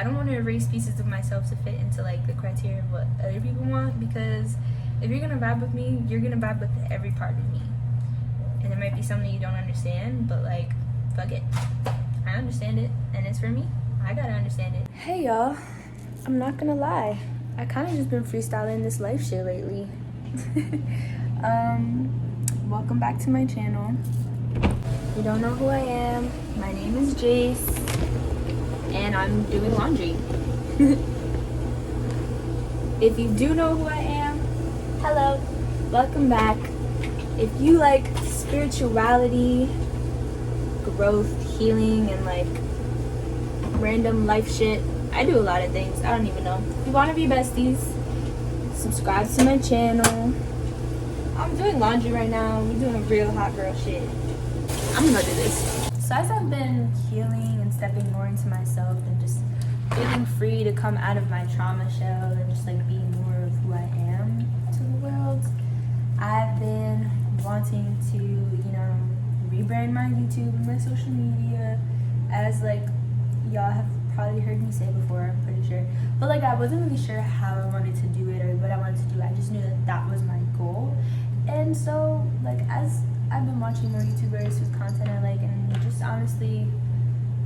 don't want to erase pieces of myself to fit into like the criteria of what other people want, because if you're gonna vibe with me, you're gonna vibe with every part of me. And it might be something you don't understand, but like, fuck it, I understand it, and it's for me. I gotta understand it. Hey y'all, I'm not gonna lie, I kind of just been freestyling this life shit lately. Welcome back to my channel. If you don't know who I am, my name is Jace, and I'm doing laundry. If you do know who I am, hello, welcome back. If you like spirituality, growth, healing, and like random life shit, I do a lot of things. I don't even know. If you want to be besties, subscribe to my channel. I'm doing laundry right now. We're doing real hot girl shit. I'm gonna do this. So as I've been healing and stepping more into myself and just feeling free to come out of my trauma shell and just like be more of who I am to the world, I've been wanting to, you know, rebrand my YouTube and my social media, as like y'all have probably heard me say before, I'm pretty sure. But like I wasn't really sure how I wanted to do it or what I wanted to do. I just knew that that was my goal. And so like as I've been watching more YouTubers whose content I like, and just honestly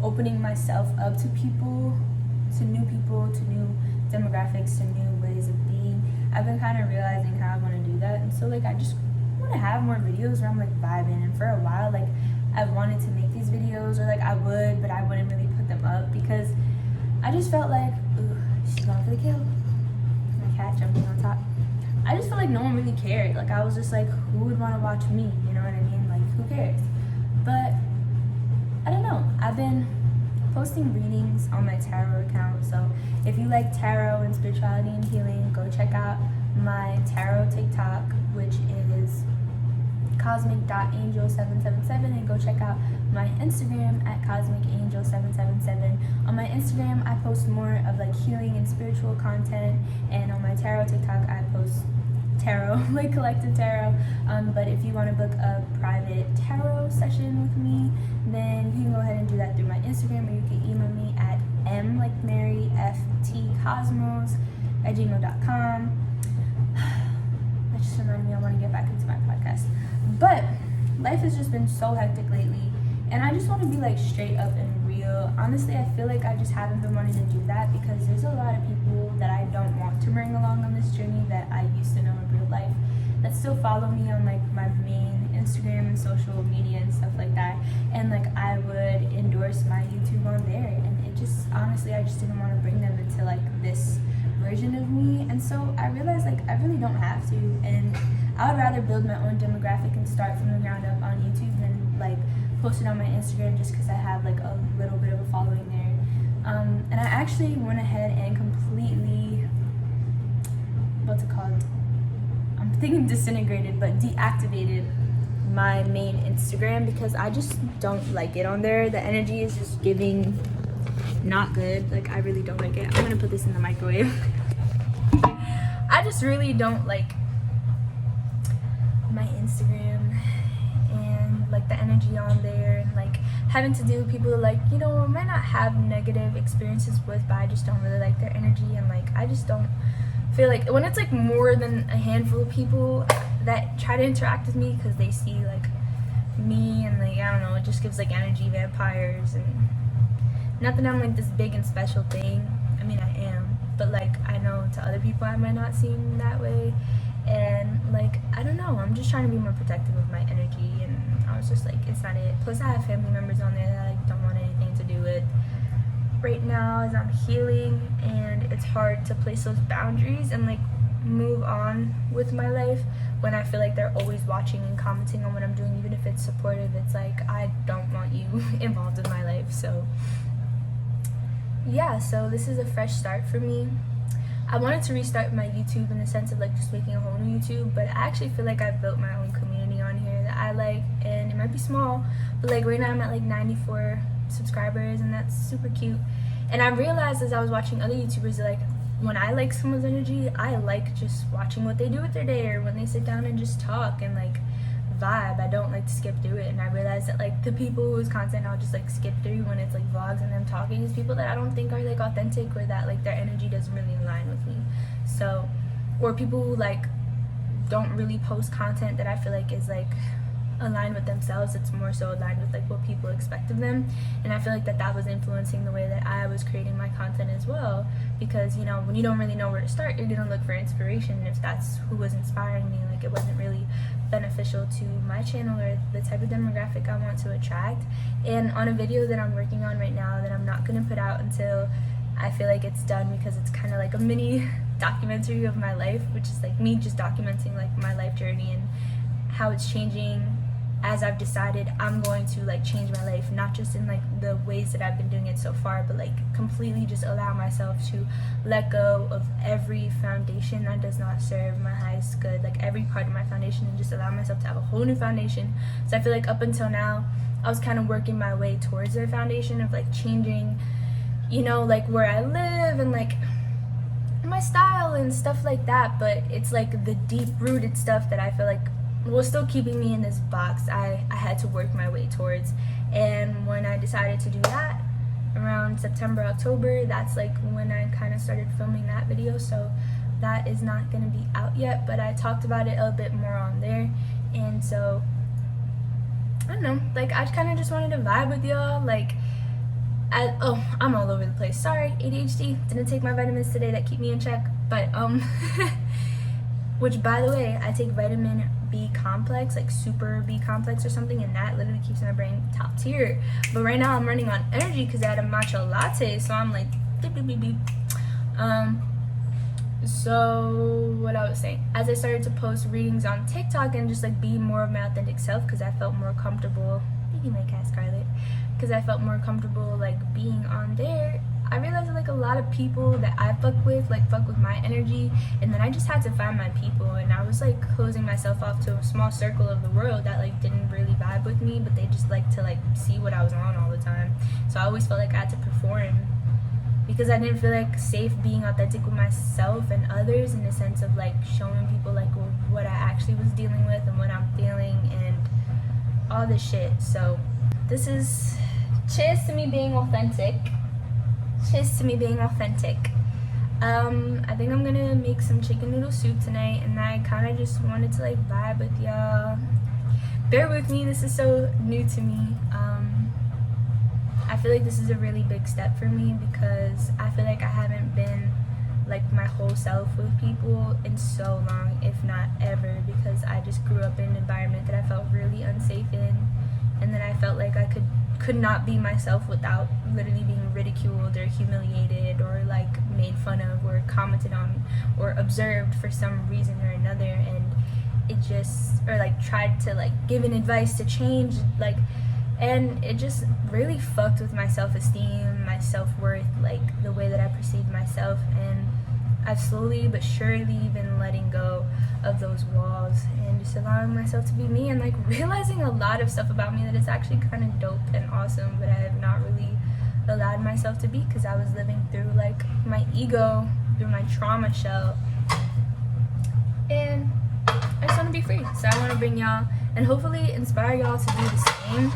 opening myself up to people, to new demographics, to new ways of being, I've been kind of realizing how I want to do that. And so like I just want to have more videos where I'm like vibing. And for a while, like I wanted to make these videos, or like I would, but I wouldn't really put them up because I just felt like, ooh, she's going for the kill. My cat jumping on top. I just felt like no one really cared. Like I was just like, who would want to watch me? You know what I mean? Like who cares? But I don't know. I've been posting readings on my tarot account. So if you like tarot and spirituality and healing, go check out my tarot TikTok, which is cosmic.angel777, and go check out my Instagram at cosmicangel777. On my Instagram, I post more of like healing and spiritual content, and on my tarot TikTok, I post tarot, like collective tarot. But if you want to book a private tarot session with me, then you can go ahead and do that through my Instagram, or you can email me at m like Mary ftcosmos@gmail.com. That just reminded me I want to get back into my podcast. But life has just been so hectic lately, and I just want to be like straight up and real. Honestly, I feel like I just haven't been wanting to do that because there's a lot of people that I don't want to bring along on this journey that I used to know in real life that still follow me on like my main Instagram and social media and stuff like that, and like I would endorse my YouTube on there, and it just honestly I just didn't want to bring them into like this version of me. And so I realized like I really don't have to, and I would rather build my own demographic and start from the ground up on YouTube than like post it on my Instagram just because I have like a little bit of a following there. And I actually went ahead and completely, what's it called? I'm thinking disintegrated, but deactivated my main Instagram because I just don't like it on there. The energy is just giving not good. Like I really don't like it. I'm gonna put this in the microwave. I just really don't like my Instagram and like the energy on there, and like having to deal with people like, you know, I might not have negative experiences with, but I just don't really like their energy. And like I just don't feel like when it's like more than a handful of people that try to interact with me because they see like me, and like I don't know, it just gives like energy vampires. And not that I'm like this big and special thing, I mean I am, but like I know to other people I might not seem that way. And like I don't know, I'm just trying to be more protective of my energy, and I was just like, it's not it. Plus I have family members on there that I don't want anything to do with right now as I'm healing, and it's hard to place those boundaries and like move on with my life when I feel like they're always watching and commenting on what I'm doing. Even if it's supportive, it's like I don't want you involved in my life. So yeah, so this is a fresh start for me. I wanted to restart my YouTube in the sense of like just making a whole new YouTube, but I actually feel like I've built my own community on here that I like, and it might be small, but like right now I'm at like 94 subscribers, and that's super cute. And I realized as I was watching other YouTubers that like when I like someone's energy, I like just watching what they do with their day, or when they sit down and just talk and like vibe. I don't like to skip through it, and I realized that like the people whose content I'll just like skip through when it's like vlogs and them talking is people that I don't think are like authentic, or that like their energy doesn't really align with me. So, or people who like don't really post content that I feel like is like aligned with themselves. It's more so aligned with like what people expect of them, and I feel like that was influencing the way that I was creating my content as well, because you know, when you don't really know where to start, you're gonna look for inspiration, and if that's who was inspiring me, like it wasn't really beneficial to my channel or the type of demographic I want to attract. And on a video that I'm working on right now that I'm not gonna put out until I feel like it's done, because it's kind of like a mini documentary of my life, which is like me just documenting like my life journey and how it's changing as I've decided I'm going to like change my life, not just in like the ways that I've been doing it so far, but like completely just allow myself to let go of every foundation that does not serve my highest good, like every part of my foundation, and just allow myself to have a whole new foundation. So I feel like up until now I was kind of working my way towards the foundation of like changing, you know, like where I live and like my style and stuff like that, but it's like the deep rooted stuff that I feel like was still keeping me in this box. I had to work my way towards. And when I decided to do that around September, October, that's like when I kind of started filming that video. So that is not going to be out yet, but I talked about it a bit more on there. And so I don't know, like I kind of just wanted to vibe with y'all. Like I'm all over the place, sorry, ADHD. Didn't take my vitamins today that keep me in check, but which by the way, I take vitamin B complex, like super B complex or something, and that literally keeps my brain top tier. But right now I'm running on energy because I had a matcha latte, so I'm like beep, beep, beep, beep. So what I was saying, as I started to post readings on TikTok and just like be more of my authentic self, because I felt more comfortable, thank you my cat Scarlett, because I felt more comfortable like being on there, I realized that like a lot of people that I fuck with my energy, and then I just had to find my people, and I was like closing myself off to a small circle of the world that like didn't really vibe with me, but they just like to like see what I was on all the time. So I always felt like I had to perform, because I didn't feel like safe being authentic with myself and others, in the sense of like showing people like what I actually was dealing with and what I'm feeling and all this shit. So this is cheers to me being authentic. Cheers to me being authentic. I think I'm gonna make some chicken noodle soup tonight, and I kind of just wanted to like vibe with y'all. Bear with me, this is so new to me. I feel like this is a really big step for me, because I feel like I haven't been like my whole self with people in so long, if not ever, because I just grew up in an environment that I felt really unsafe in, and then I felt like I could not be myself without literally being ridiculed or humiliated or like made fun of or commented on or observed for some reason or another, and it just, or like tried to like give an advice to change, like, and it just really fucked with my self-esteem, my self-worth, like the way that I perceived myself. And I've slowly but surely been letting go of those walls and just allowing myself to be me, and like realizing a lot of stuff about me that is actually kind of dope and awesome, but I have not really allowed myself to be, because I was living through like my ego, through my trauma shell, and I just want to be free. So I want to bring y'all and hopefully inspire y'all to do the same,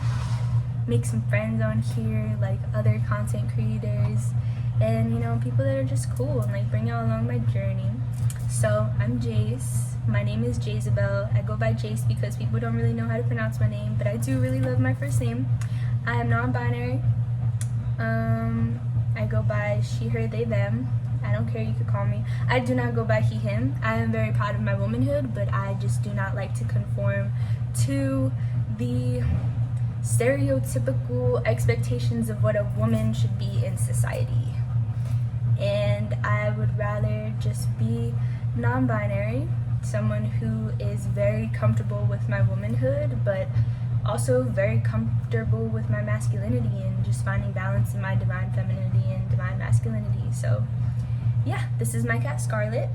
make some friends on here, like other content creators, and you know, people that are just cool, and like bring y'all along my journey. So I'm Jace. My name is Jezebel. I go by Jace because people don't really know how to pronounce my name, but I do really love my first name. I am non-binary. I go by she, her, they, them. I don't care, you could call me. I do not go by he, him. I am very proud of my womanhood, but I just do not like to conform to the stereotypical expectations of what a woman should be in society. And I would rather just be non-binary, someone who is very comfortable with my womanhood, but also very comfortable with my masculinity, and just finding balance in my divine femininity and divine masculinity. So yeah, this is my cat Scarlett.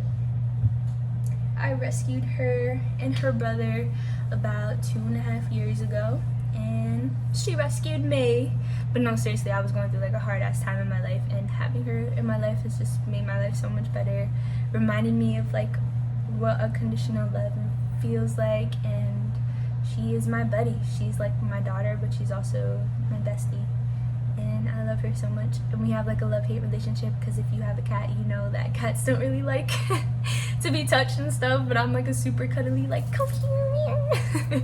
I rescued her and her brother about 2.5 years ago, and she rescued me. But no, seriously, I was going through like a hard ass time in my life, and having her in my life has just made my life so much better, reminding me of like what unconditional love feels like, and She is my buddy. She's like my daughter, but she's also my bestie. And I love her so much. And we have like a love-hate relationship, because if you have a cat, you know that cats don't really like to be touched and stuff, but I'm like a super cuddly, like, come here.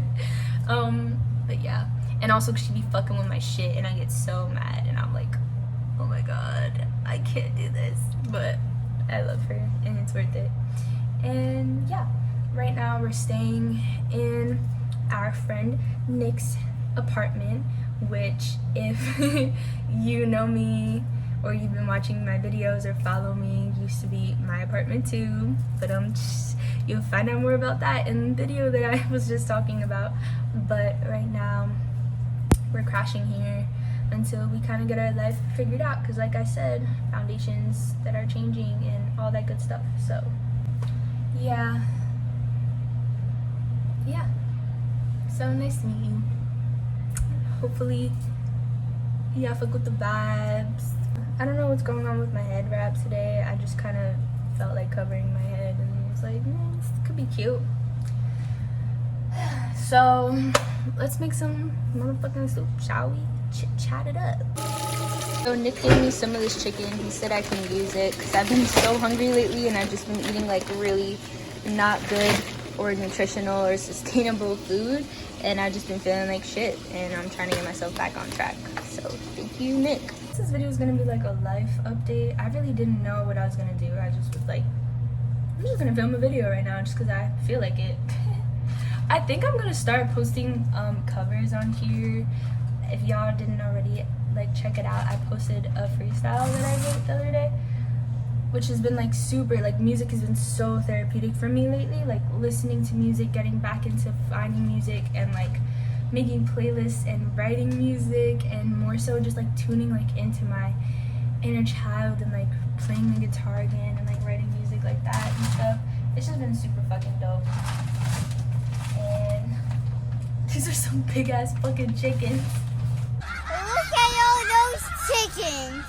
But yeah. And also she be fucking with my shit and I get so mad and I'm like, oh my god, I can't do this. But I love her and it's worth it. And yeah, right now we're staying in our friend Nick's apartment, which, if you know me or you've been watching my videos or follow me, used to be my apartment too. But you'll find out more about that in the video that I was just talking about. But right now we're crashing here until we kind of get our life figured out, because like I said, foundations that are changing and all that good stuff. So yeah, so nice to meet you. Hopefully yeah, fuck with the vibes. I don't know what's going on with my head wrap today. I just kind of felt like covering my head and was like, this could be cute. So let's make some motherfucking soup, shall we? Chat it up. So Nick gave me some of this chicken. He said I can use it because I've been so hungry lately and I've just been eating like really not good or nutritional or sustainable food, and I've just been feeling like shit, and I'm trying to get myself back on track. So thank you, Nick. This video is gonna be like a life update. I really didn't know what I was gonna do. I just was like, I'm just gonna film a video right now just because I feel like it. I think I'm gonna start posting covers on here. If y'all didn't already, like, check it out. I posted a freestyle that I wrote the other day, which has been like super, like, music has been so therapeutic for me lately. Like listening to music, getting back into finding music, and like making playlists and writing music, and more so just like tuning like into my inner child and like playing the guitar again and like writing music like that and stuff. It's just been super fucking dope. And these are some big ass fucking chickens. Look at all those chickens.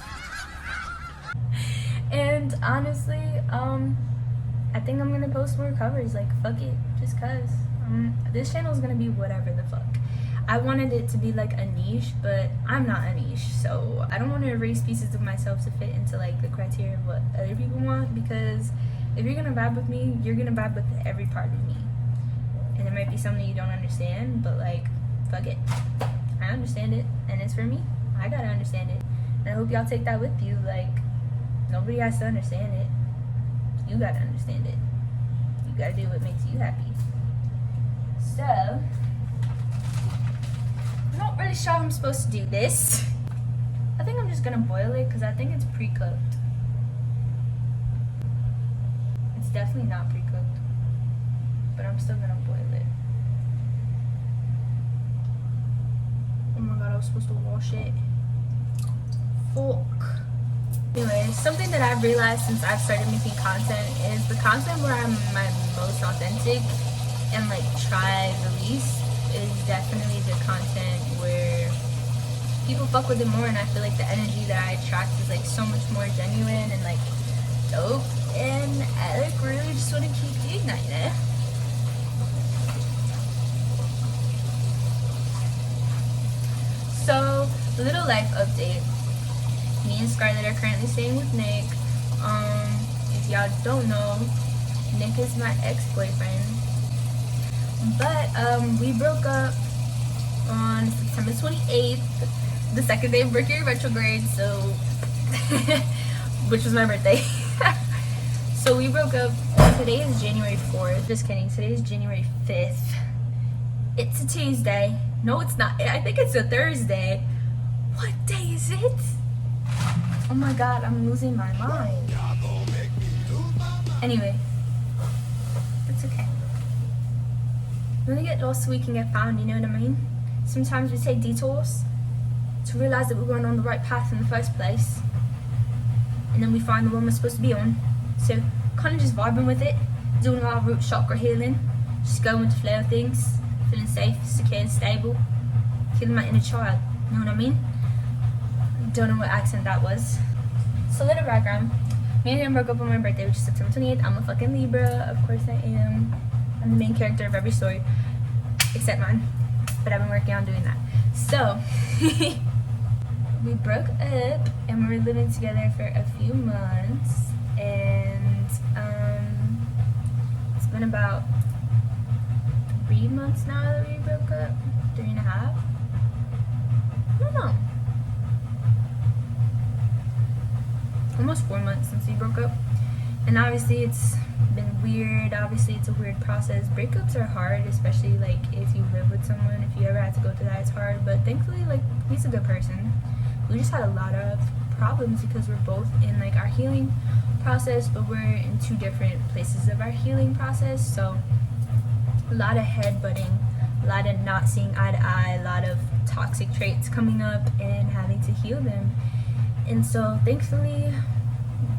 And honestly, I think I'm gonna post more covers. Like, fuck it, just cause. This channel is gonna be whatever the fuck. I wanted it to be like a niche, but I'm not a niche, so I don't want to erase pieces of myself to fit into like the criteria of what other people want, because if you're gonna vibe with me, you're gonna vibe with every part of me. And it might be something you don't understand, but like, fuck it, I understand it, and it's for me. I gotta understand it, and I hope y'all take that with you. Like, nobody has to understand it. You gotta understand it. You gotta do what makes you happy. So, I'm not really sure how I'm supposed to do this. I think I'm just gonna boil it because I think it's pre-cooked. It's definitely not pre-cooked, but I'm still gonna boil it. Oh my god, I was supposed to wash it. Fuck. Anyway, something that I've realized since I've started making content is the content where I'm my most authentic and like try the least is definitely the content where people fuck with it more, and I feel like the energy that I attract is like so much more genuine and like dope, and I like really just want to keep igniting it. So, little life update. Me and Scarlett are currently staying with Nick. If y'all don't know, Nick is my ex-boyfriend. But we broke up on September 28th, the second day of Mercury retrograde, so which was my birthday. So we broke up. Today is January 4th. Just kidding. Today is January 5th. It's a Tuesday. No, it's not. I think it's a Thursday. What day is it? Oh my god, I'm losing my mind. Anyway, it's okay. We only get lost so we can get found, you know what I mean? Sometimes we take detours to realize that we're going on the right path in the first place. And then we find the one we're supposed to be on. So, kind of just vibing with it, doing our root chakra healing, just going with the flow of things, feeling safe, secure and stable, healing my inner child, you know what I mean? Don't know what accent that was. So, little background. Me and him broke up on my birthday, which is September 28th. I'm a fucking Libra, of course I am. I'm the main character of every story. except mine, but I've been working on doing that. So we broke up and we were living together for a few months, and it's been about 3 months now that we broke up. 3.5. I don't know. Almost 4 months since we broke up. And obviously it's been weird. Obviously it's a weird process. Breakups are hard, especially like if you live with someone. If you ever had to go through that, it's hard. But thankfully, like, he's a good person. We just had a lot of problems because we're both in like our healing process, but we're in 2 different places of our healing process. So a lot of headbutting, a lot of not seeing eye to eye, a lot of toxic traits coming up and having to heal them. And so thankfully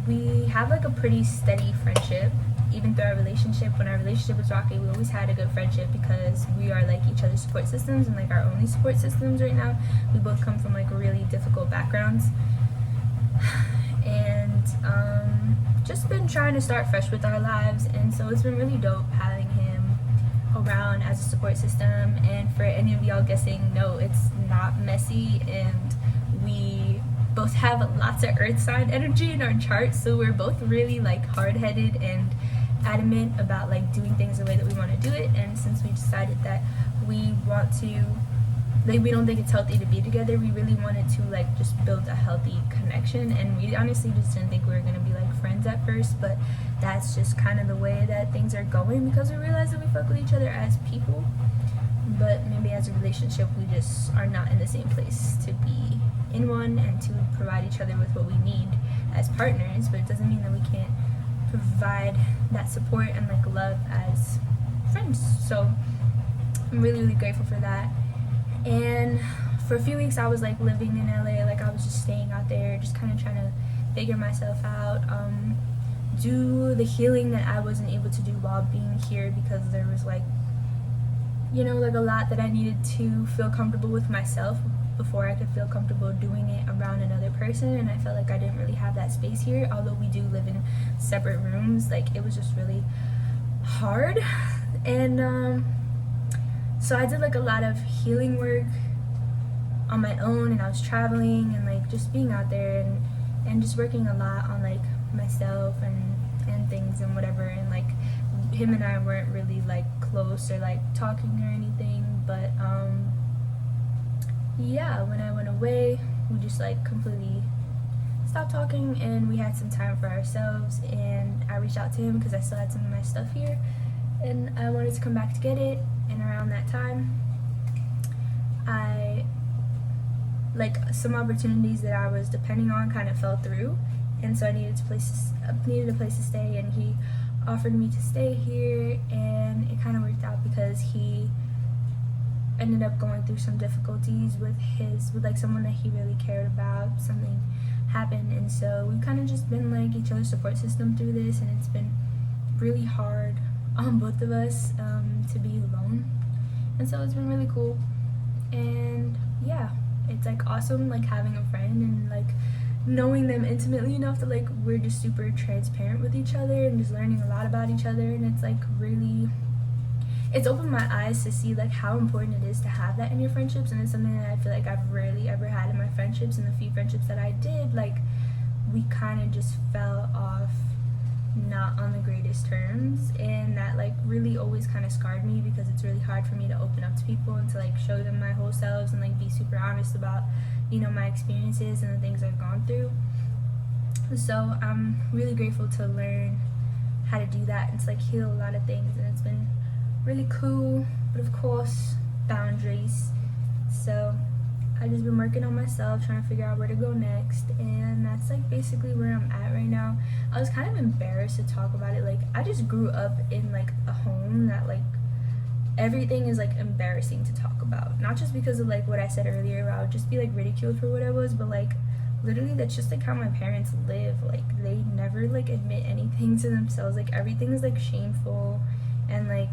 we have like a pretty steady friendship. Even through our relationship, when our relationship was rocky, we always had a good friendship because we are like each other's support systems and like our only support systems right now. We both come from like really difficult backgrounds, and just been trying to start fresh with our lives. And so it's been really dope having him around as a support system. And for any of y'all guessing, no, it's not messy, and we both have lots of earth sign energy in our charts, so we're both really like hard-headed and adamant about like doing things the way that we want to do it. And since we decided that we want to, like, we don't think it's healthy to be together, we really wanted to like just build a healthy connection. And we honestly just didn't think we were gonna be like friends at first, but that's just kind of the way that things are going because we realized that we fuck with each other as people, but maybe as a relationship we just are not in the same place to be in one and to provide each other with what we need as partners. But it doesn't mean that we can't provide that support and like love as friends. So I'm really, really grateful for that. And for a few weeks I was like living in LA, like I was just staying out there, just kind of trying to figure myself out, do the healing that I wasn't able to do while being here, because there was like, you know, like a lot that I needed to feel comfortable with myself before I could feel comfortable doing it around another person. And I felt like I didn't really have that space here, although we do live in separate rooms. Like it was just really hard. And so I did like a lot of healing work on my own, and I was traveling and like just being out there and just working a lot on like myself and things and whatever. And like him and I weren't really like close or like talking or anything, but yeah, when I went away we just like completely stopped talking, and we had some time for ourselves. And I reached out to him because I still had some of my stuff here and I wanted to come back to get it. And around that time I like some opportunities that I was depending on kind of fell through, and so I needed a place to stay, and he offered me to stay here. And it kind of worked out because he ended up going through some difficulties with like someone that he really cared about. Something happened, and so we've kind of just been like each other's support system through this. And it's been really hard on both of us to be alone, and so it's been really cool. And yeah, it's like awesome like having a friend and like knowing them intimately enough that like we're just super transparent with each other and just learning a lot about each other. And it's like really, it's opened my eyes to see like how important it is to have that in your friendships. And it's something that I feel like I've rarely ever had in my friendships. And the few friendships that I did, like we kind of just fell off not on the greatest terms, and that like really always kind of scarred me because it's really hard for me to open up to people and to like show them my whole selves and like be super honest about, you know, my experiences and the things I've gone through. So I'm really grateful to learn how to do that and to like heal a lot of things, and it's been really cool. But of course, boundaries. So I've just been working on myself, trying to figure out where to go next, and that's like basically where I'm at right now. I was kind of embarrassed to talk about it. Like I just grew up in like a home that like everything is like embarrassing to talk about, not just because of like what I said earlier where I would just be like ridiculed for what I was, but like literally that's just like how my parents live. Like they never like admit anything to themselves. Like everything is like shameful, and like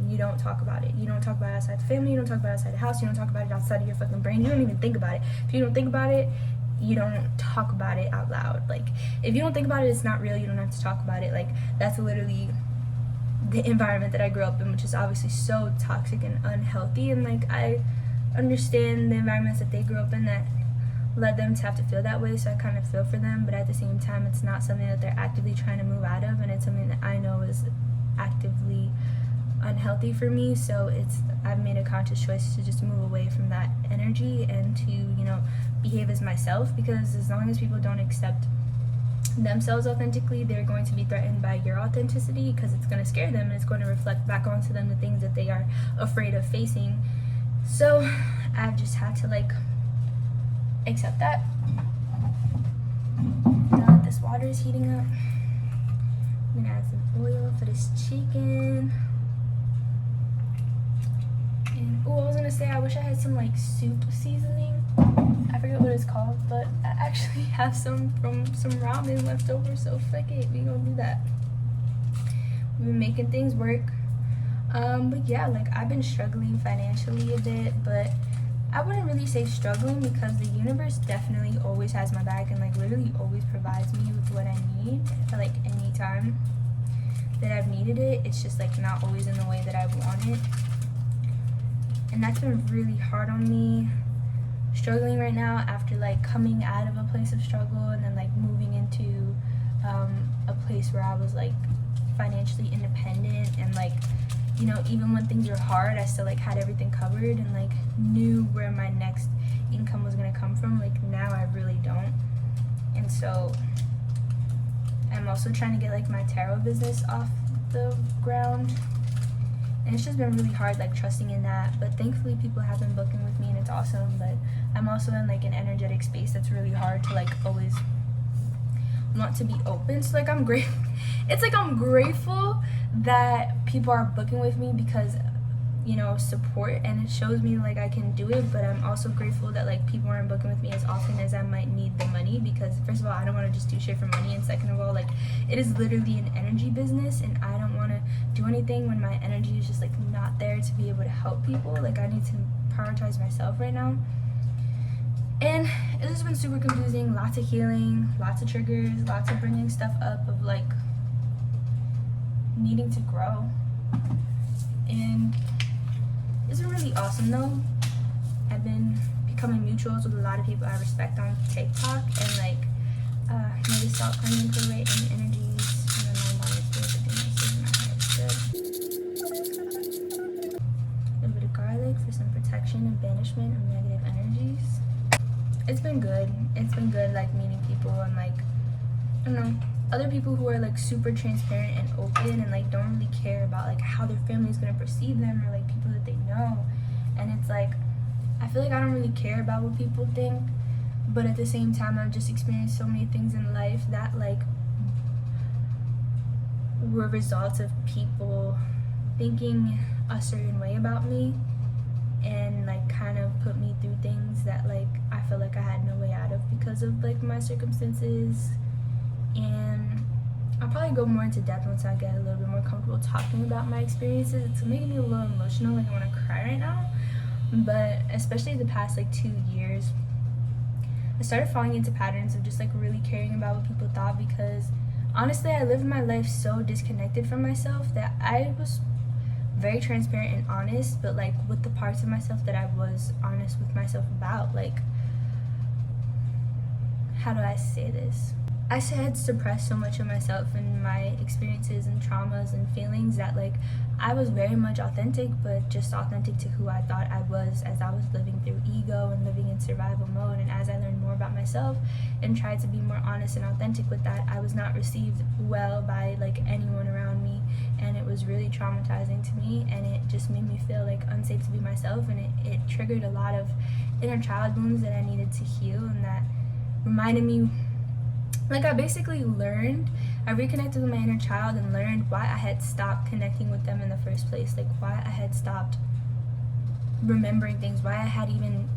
you don't talk about it. You don't talk about it outside the family, you don't talk about it outside the house, you don't talk about it outside of your fucking brain. You don't even think about it. If you don't think about it, you don't talk about it out loud. Like if you don't think about it, it's not real. You don't have to talk about it. Like that's literally the environment that I grew up in, which is obviously so toxic and unhealthy. And like, I understand the environments that they grew up in that led them to have to feel that way, so I kind of feel for them. But at the same time, it's not something that they're actively trying to move out of, and it's something that I know is actively unhealthy for me. So I've made a conscious choice to just move away from that energy and to, you know, behave as myself, because as long as people don't accept themselves authentically, they're going to be threatened by your authenticity, because it's going to scare them and it's going to reflect back onto them the things that they are afraid of facing. So I've just had to like accept that. Now that this water is heating up, I'm gonna add some oil for this chicken. And oh, I was gonna say, I wish I had some like soup seasoning. I forget what it's called, but I actually have some from some ramen left over, so fuck it, we gonna do that. We've been making things work. But yeah, like I've been struggling financially a bit, but I wouldn't really say struggling, because the universe definitely always has my back and like literally always provides me with what I need at like any time that I've needed it. It's just like not always in the way that I want it. And that's been really hard on me. Struggling right now after like coming out of a place of struggle and then like moving into a place where I was like financially independent, and like, you know, even when things were hard, I still like had everything covered and like knew where my next income was gonna come from. Like now I really don't. And so I'm also trying to get like my tarot business off the ground. And it's just been really hard like trusting in that. But thankfully people have been booking with me and it's awesome. But I'm also in like an energetic space that's really hard to like always want to be open. So like I'm grateful. It's like I'm grateful that people are booking with me because, you know, support, and it shows me like I can do it. But I'm also grateful that like people aren't booking with me as often as I might need the money, because first of all, I don't want to just do shit for money, and second of all, like it is literally an energy business, and I don't want to do anything when my energy is just like not there to be able to help people. Like I need to prioritize myself right now. And it has been super confusing, lots of healing, lots of triggers, lots of bringing stuff up of like needing to grow. And it's been really awesome though. I've been becoming mutuals with a lot of people I respect on TikTok, and like noticed stop claiming for rate and energies, and then my mind is good, but then my head is good. A little bit of garlic for some protection and banishment of negative energies. It's been good. It's been good like meeting people and like, I don't know, other people who are like super transparent and open and like don't really care about like how their family is gonna perceive them, or like people that they know. And it's like, I feel like I don't really care about what people think, but at the same time I've just experienced so many things in life that like were results of people thinking a certain way about me, and like kind of put me through things that like I feel like I had no way out of because of like my circumstances. And I'll probably go more into depth once I get a little bit more comfortable talking about my experiences. It's making me a little emotional, like I want to cry right now. But especially the past like 2 years, I started falling into patterns of just like really caring about what people thought, because honestly I lived my life so disconnected from myself that I was very transparent and honest, but like with the parts of myself that I was honest with myself about, like, how do I say this? I had suppressed so much of myself and my experiences and traumas and feelings that like I was very much authentic, but just authentic to who I thought I was as I was living through ego and living in survival mode. And as I learned more about myself and tried to be more honest and authentic with that, I was not received well by like anyone around me, and it was really traumatizing to me, and it just made me feel like unsafe to be myself, and it triggered a lot of inner child wounds that I needed to heal, and that reminded me, like I basically learned, I reconnected with my inner child and learned why I had stopped connecting with them in the first place, like why I had stopped remembering things, why I had even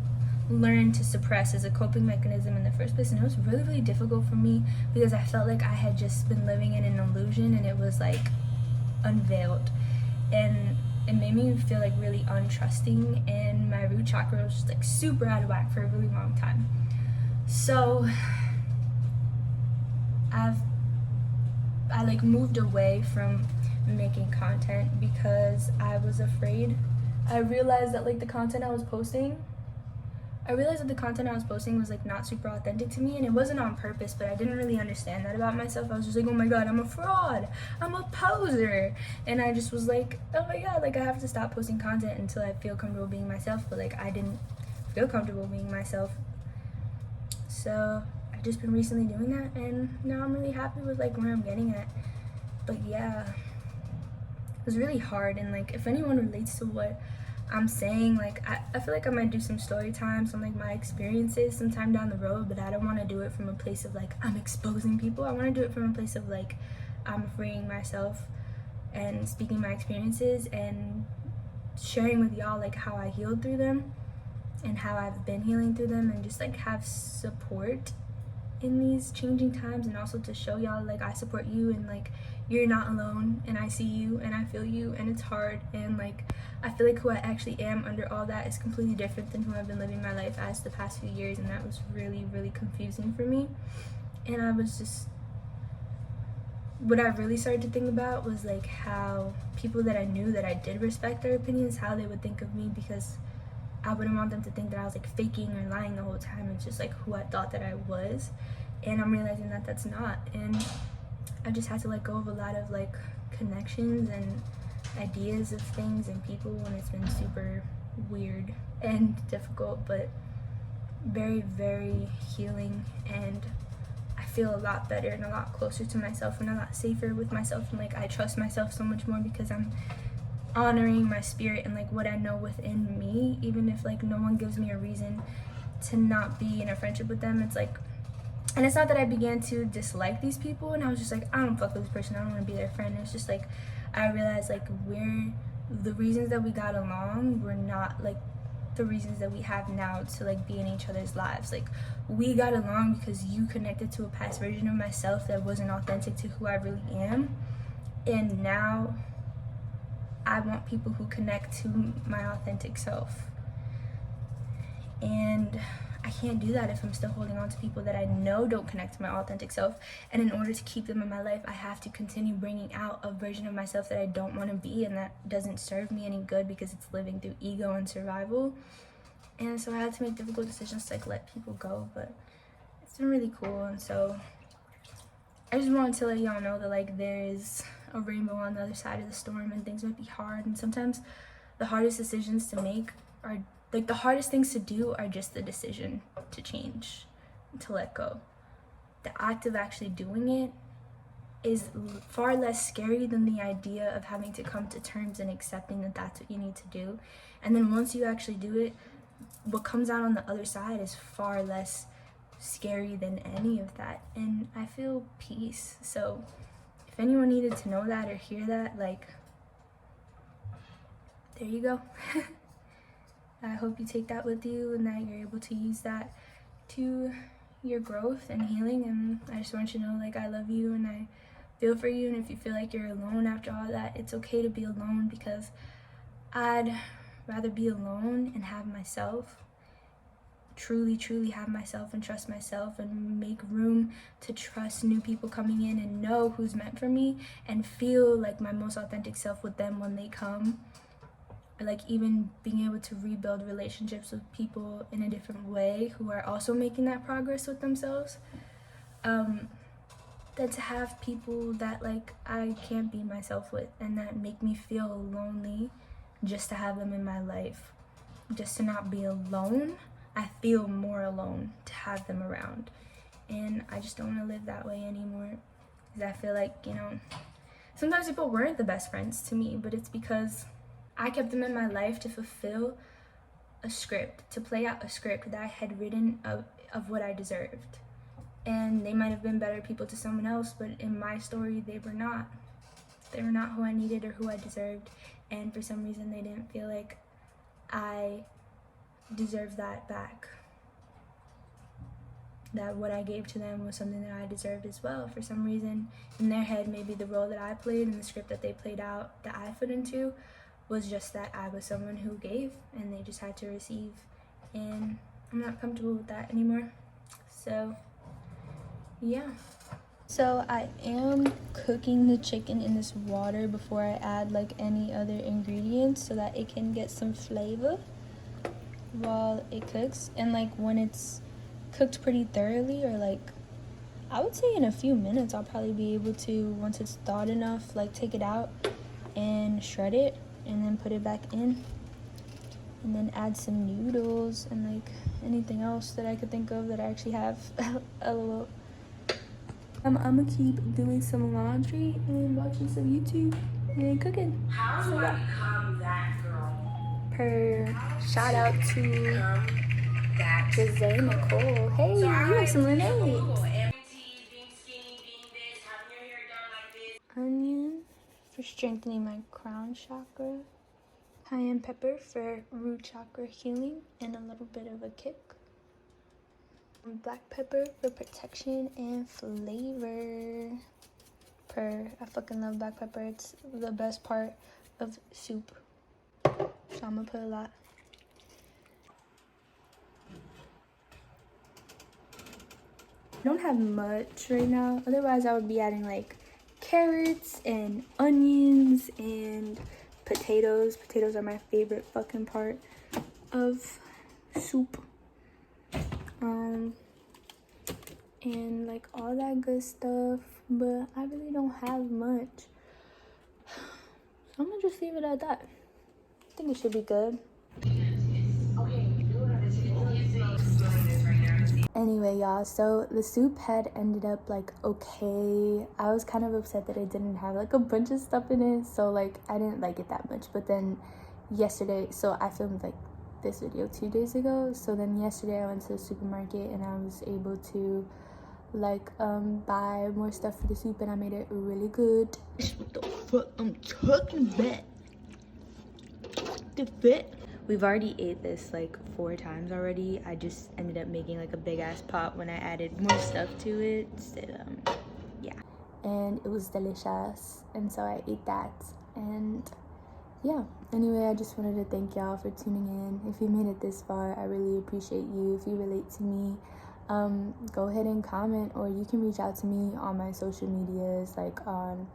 learned to suppress as a coping mechanism in the first place. And it was really, really difficult for me because I felt like I had just been living in an illusion, and it was like unveiled, and it made me feel like really untrusting, and my root chakra was just like super out of whack for a really long time. So I like moved away from making content because I was afraid. I realized that like the content I was posting was like not super authentic to me, and it wasn't on purpose, but I didn't really understand that about myself. I was just like, oh my god, I'm a fraud, I'm a poser, and I just was like, oh my god, like I have to stop posting content until I feel comfortable being myself. But like I didn't feel comfortable being myself, so I've just been recently doing that, and now I'm really happy with like where I'm getting at. But yeah, it was really hard, and like if anyone relates to what I'm saying, like I feel like I might do some story times on like my experiences sometime down the road, but I don't want to do it from a place of like I'm exposing people. I want to do it from a place of like I'm freeing myself and speaking my experiences and sharing with y'all like how I healed through them and how I've been healing through them, and just like have support in these changing times, and also to show y'all like I support you, and like you're not alone, and I see you and I feel you, and it's hard, and like I feel like who I actually am under all that is completely different than who I've been living my life as the past few years, and that was really, really confusing for me. And I was just, what I really started to think about was like how people that I knew that I did respect their opinions, how they would think of me, because I wouldn't want them to think that I was like faking or lying the whole time. It's just like who I thought that I was, and I'm realizing that that's not. And I just had to let go of a lot of like connections and ideas of things and people when it's been super weird and difficult, but very, very healing. And I feel a lot better and a lot closer to myself and a lot safer with myself, and like I trust myself so much more because I'm honoring my spirit and like what I know within me, even if like no one gives me a reason to not be in a friendship with them. It's like, and it's not that I began to dislike these people and I was just like, I don't fuck with this person, I don't want to be their friend. It's just like I realized like the reasons that we got along were not like the reasons that we have now to like be in each other's lives. Like we got along because you connected to a past version of myself that wasn't authentic to who I really am, and now I want people who connect to my authentic self. And I can't do that if I'm still holding on to people that I know don't connect to my authentic self. And in order to keep them in my life, I have to continue bringing out a version of myself that I don't want to be, and that doesn't serve me any good because it's living through ego and survival. And so I had to make difficult decisions to like let people go, but it's been really cool. And so I just wanted to let y'all know that like there is a rainbow on the other side of the storm, and things might be hard, and sometimes the hardest decisions to make are like the hardest things to do are just the decision to change, to let go. The act of actually doing it is far less scary than the idea of having to come to terms and accepting that that's what you need to do. And then once you actually do it, what comes out on the other side is far less scary than any of that, and I feel peace. So if anyone needed to know that or hear that, like, there you go. I hope you take that with you and that you're able to use that to your growth and healing. And I just want you to know like I love you and I feel for you, and if you feel like you're alone after all that, it's okay to be alone, because I'd rather be alone and have myself, truly have myself, and trust myself, and make room to trust new people coming in and know who's meant for me, and feel like my most authentic self with them when they come, or like even being able to rebuild relationships with people in a different way who are also making that progress with themselves. That to have people that like I can't be myself with and that make me feel lonely, just to have them in my life, just to not be alone. I feel more alone to have them around, and I just don't want to live that way anymore, because I feel like, you know, sometimes people weren't the best friends to me, but it's because I kept them in my life to fulfill a script, to play out a script that I had written of what I deserved. And they might have been better people to someone else, but in my story, they were not. They were not who I needed or who I deserved, and for some reason they didn't feel like I deserved that back. That what I gave to them was something that I deserved as well. For some reason, in their head, maybe the role that I played and the script that they played out, that I fit into, was just that I was someone who gave and they just had to receive. And I'm not comfortable with that anymore. So, yeah. So I am cooking the chicken in this water before I add like any other ingredients so that it can get some flavor while it cooks. And like when it's cooked pretty thoroughly, or like I would say in a few minutes, I'll probably be able to, once it's thawed enough, like take it out and shred it and then put it back in, and then add some noodles and like anything else that I could think of that I actually have. LOL. I'm gonna keep doing some laundry and watching some YouTube and cooking. How do I become that girl? Shout out to Crzy Nicole. Hey, you have some lemonade. Onion for strengthening my crown chakra. Cayenne pepper for root chakra healing and a little bit of a kick. Black pepper for protection and flavor. I fucking love black pepper. It's the best part of soup. So I'm gonna put a lot. I don't have much right now. Otherwise, I would be adding like carrots and onions and potatoes. Potatoes are my favorite fucking part of soup. And like all that good stuff, but I really don't have much. So I'm gonna just leave it at that. I think it should be good. Anyway, y'all, so the soup had ended up like okay. I was kind of upset that it didn't have like a bunch of stuff in it, so like I didn't like it that much. But then yesterday, so I filmed like this video 2 days ago, so then yesterday I went to the supermarket and I was able to like buy more stuff for the soup, and I made it really good. What the fuck I'm talking about? The fit. We've already ate this like 4 times already. I just ended up making like a big ass pot when I added more stuff to it. So yeah, and it was delicious, and so I ate that. And yeah, anyway, I just wanted to thank y'all for tuning in. If you made it this far, I really appreciate you. If you relate to me, go ahead and comment, or you can reach out to me on my social medias, like on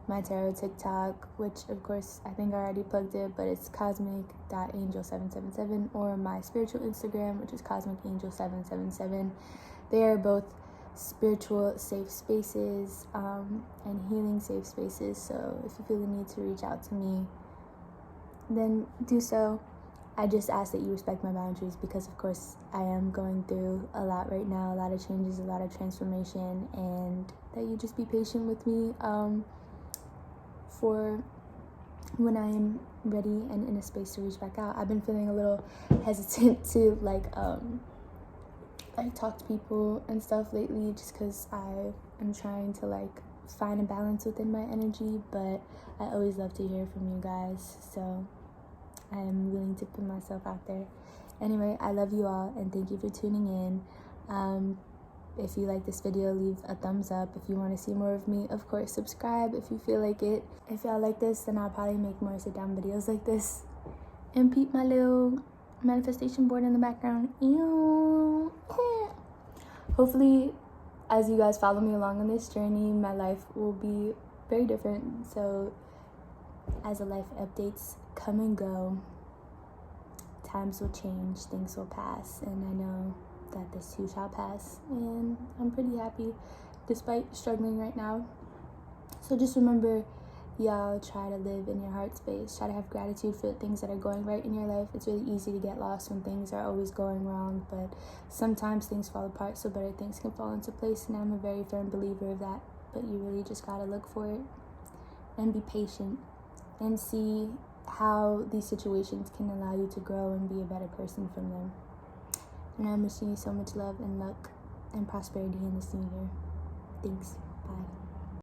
my tarot TikTok, which of course I think I already plugged it, but it's cosmic.angel777, or my spiritual Instagram, which is cosmicangel777. They are both spiritual safe spaces and healing safe spaces. So if you feel the need to reach out to me, then do so. I just ask that you respect my boundaries, because of course I am going through a lot right now, a lot of changes, a lot of transformation, and that you just be patient with me for when I am ready and in a space to reach back out. I've been feeling a little hesitant to like talk to people and stuff lately, just because I am trying to like find a balance within my energy, but I always love to hear from you guys, so I am willing to put myself out there. Anyway, I love you all, and thank you for tuning in. If you like this video, leave a thumbs up. If you want to see more of me, of course, subscribe if you feel like it. If y'all like this, then I'll probably make more sit-down videos like this. And peep my little manifestation board in the background. Ew. Hopefully, as you guys follow me along on this journey, my life will be very different. So as the life updates come and go, times will change, things will pass, and I know that this too shall pass, and I'm pretty happy despite struggling right now. So just remember, y'all, try to live in your heart space. Try to have gratitude for the things that are going right in your life. It's really easy to get lost when things are always going wrong, but sometimes things fall apart so better things can fall into place, and I'm a very firm believer of that. But you really just gotta look for it and be patient and see how these situations can allow you to grow and be a better person from them. And I'm wishing you so much love and luck and prosperity in this new year. Thanks. Bye.